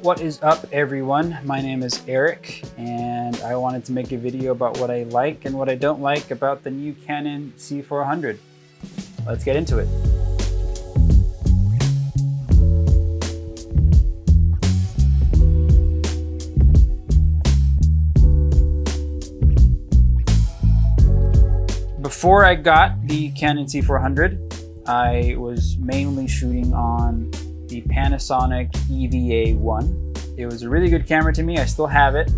What is up, everyone? My name is Eric, and I wanted to make a video about what I like and what I don't like about the new Canon C400. Let's get into it. Before I got the Canon C400, I was mainly shooting on the Panasonic EVA1. It was a really good camera to me. I still have it.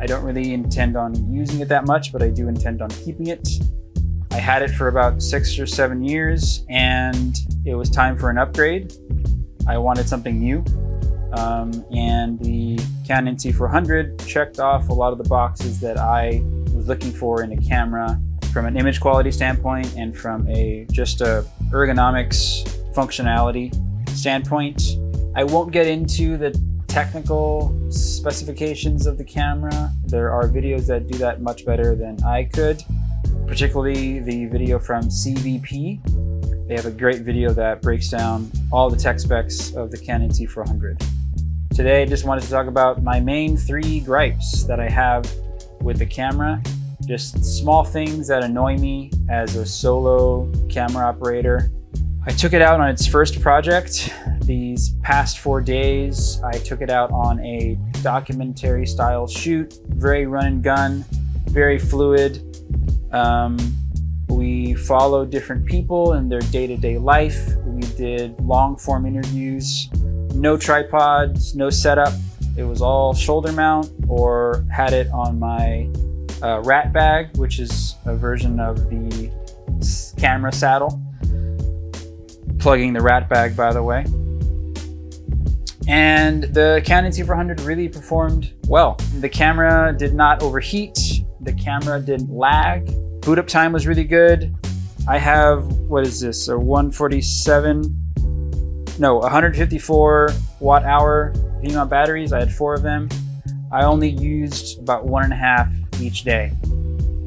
I don't really intend on using it that much, but I do intend on keeping it. I had it for about 6 or 7 years, and it was time for an upgrade. I wanted something new, and the Canon C400 checked off a lot of the boxes that I was looking for in a camera from an image quality standpoint and from just a ergonomics functionality standpoint. I won't get into the technical specifications of the camera. There are videos that do that much better than I could, particularly the video from CVP. They have a great video that breaks down all the tech specs of the Canon C400. Today, I just wanted to talk about my main 3 gripes that I have with the camera. Just small things that annoy me as a solo camera operator. I took it out on its first project. These past 4 days, I took it out on a documentary style shoot, very run and gun, very fluid. We followed different people in their day-to-day life. We did long form interviews, no tripods, no setup. It was all shoulder mount or had it on my rat bag, which is a version of the camera saddle. Plugging the rat bag, by the way. And the Canon C400 really performed well. The camera did not overheat. The camera didn't lag. Boot up time was really good. I have, what is this, a 154 watt hour V-mount batteries. I had 4 of them. I only used about 1.5 each day.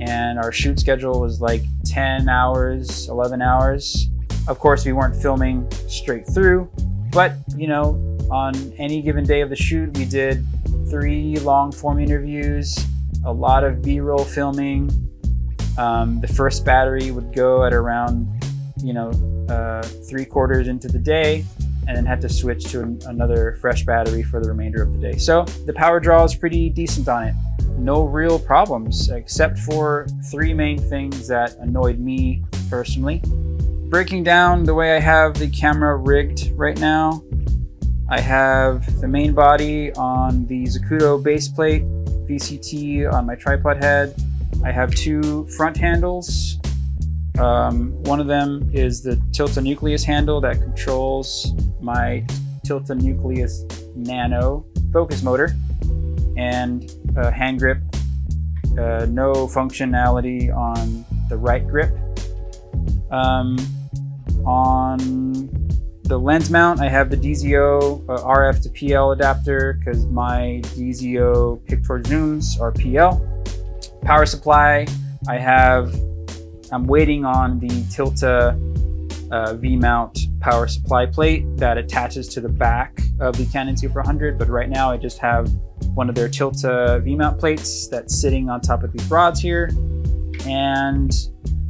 And our shoot schedule was like 10 hours, 11 hours. Of course, we weren't filming straight through, but you know, on any given day of the shoot, we did 3 long form interviews, a lot of B-roll filming. The first battery would go at around, 3/4 into the day, and then had to switch to another fresh battery for the remainder of the day. So the power draw is pretty decent on it. No real problems, except for 3 main things that annoyed me personally. Breaking down the way I have the camera rigged right now, I have the main body on the Komodo base plate, VCT on my tripod head. I have 2 front handles. One of them is the tilt-a-nucleus handle that controls my tilt-a-nucleus nano focus motor, and a hand grip. No functionality on the right grip. On the lens mount, I have the DZO RF to PL adapter because my DZO picture zooms are PL. Power supply, I'm waiting on the Tilta V-mount power supply plate that attaches to the back of the Canon C400, but right now I just have one of their Tilta V-mount plates that's sitting on top of these rods here. And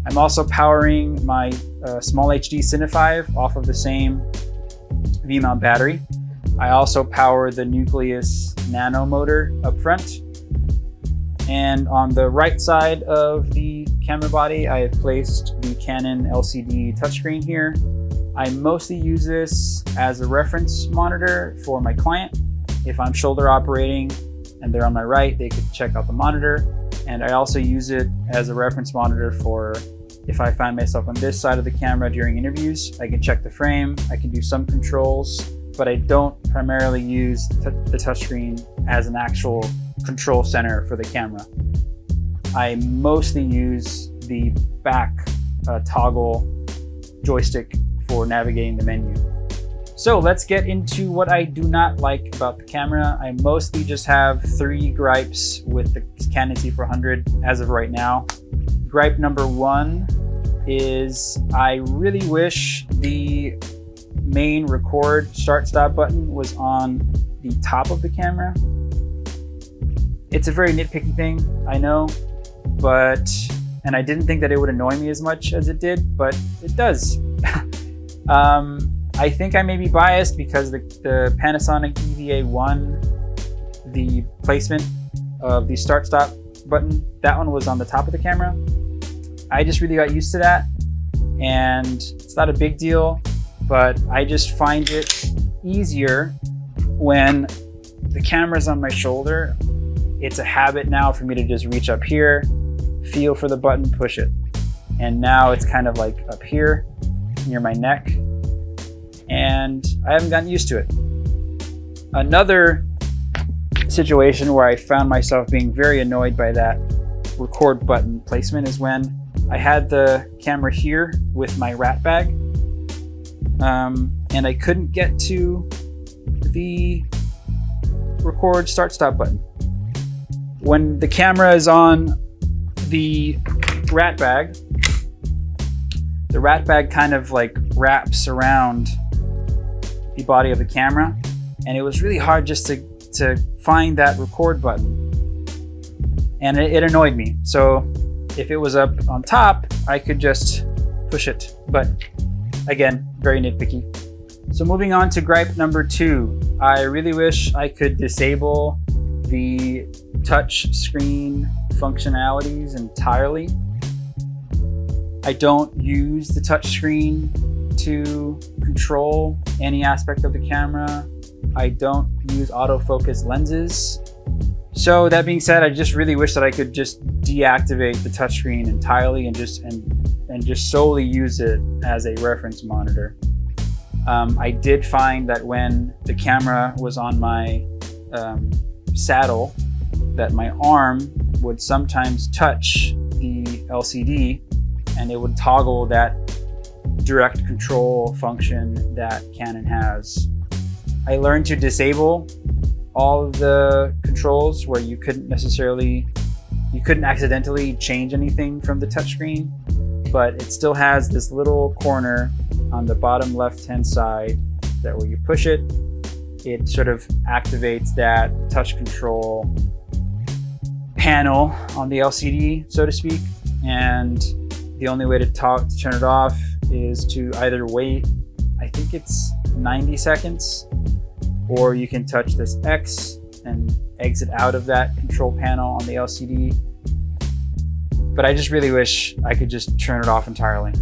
I'm also powering my small HD Cine 5 off of the same V-mount battery. I also power the Nucleus Nano motor up front. And on the right side of the camera body, I have placed the Canon LCD touchscreen here. I mostly use this as a reference monitor for my client. If I'm shoulder operating and they're on my right, they could check out the monitor. And I also use it as a reference monitor for if I find myself on this side of the camera during interviews. I can check the frame, I can do some controls, but I don't primarily use the touchscreen as an actual control center for the camera. I mostly use the back toggle joystick for navigating the menu. So let's get into what I do not like about the camera. I mostly just have 3 gripes with the Canon C400 as of right now. Gripe number 1 is I really wish the main record start stop button was on the top of the camera. It's a very nitpicky thing, I know, and I didn't think that it would annoy me as much as it did, but it does. I think I may be biased because the Panasonic EVA1, the placement of the start-stop button, that one was on the top of the camera. I just really got used to that, and it's not a big deal, but I just find it easier when the camera's on my shoulder. It's a habit now for me to just reach up here, feel for the button, push it. And now it's kind of like up here near my neck, and I haven't gotten used to it. Another situation where I found myself being very annoyed by that record button placement is when I had the camera here with my rat bag, and I couldn't get to the record start-stop button. When the camera is on the rat bag kind of like wraps around the body of the camera, and it was really hard just to find that record button, and it annoyed me. So if it was up on top, I could just push it, but again, very nitpicky. So moving on to gripe number 2, I really wish I could disable the touch screen functionalities entirely. I don't use the touch screen to control any aspect of the camera. I don't use autofocus lenses. So that being said, I just really wish that I could just deactivate the touchscreen entirely and just solely use it as a reference monitor. I did find that when the camera was on my saddle, that my arm would sometimes touch the LCD, and it would toggle that direct control function that Canon has. I learned to disable all of the controls where you couldn't accidentally change anything from the touchscreen, but it still has this little corner on the bottom left-hand side that where you push it, it sort of activates that touch control panel on the LCD, so to speak. And the only way to turn it off is to either wait, I think it's 90 seconds, or you can touch this X and exit out of that control panel on the LCD. But I just really wish I could just turn it off entirely.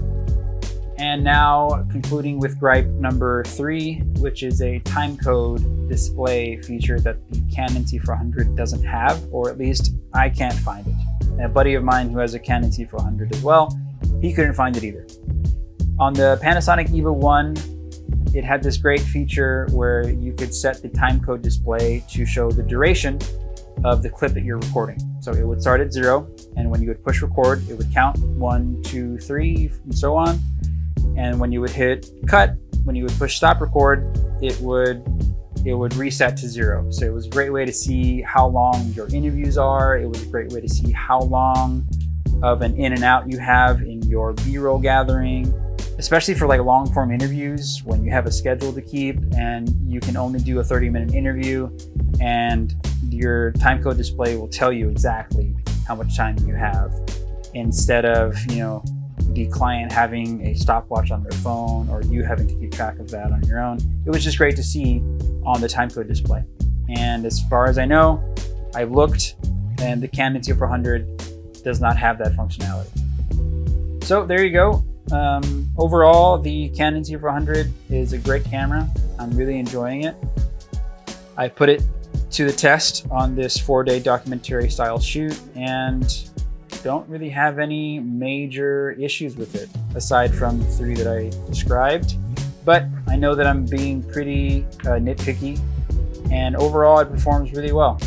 And now concluding with gripe number 3, which is a timecode display feature that the Canon C400 doesn't have, or at least I can't find it. And a buddy of mine who has a Canon C400 as well, he couldn't find it either. On the Panasonic EVA1, it had this great feature where you could set the timecode display to show the duration of the clip that you're recording. So it would start at 0, and when you would push record, it would count 1, 2, 3, and so on. And when you would hit cut, when you would push stop record, it would reset to 0. So it was a great way to see how long your interviews are. It was a great way to see how long of an in and out you have in your B-roll gathering, especially for like long form interviews when you have a schedule to keep and you can only do a 30-minute interview, and your timecode display will tell you exactly how much time you have, instead of, the client having a stopwatch on their phone or you having to keep track of that on your own. It was just great to see on the timecode display. And as far as I know, I looked, and the Canon C400 does not have that functionality. So there you go. Overall, the Canon C400 is a great camera. I'm really enjoying it. I put it to the test on this 4-day documentary style shoot and don't really have any major issues with it, aside from the 3 that I described. But I know that I'm being pretty nitpicky, and overall it performs really well.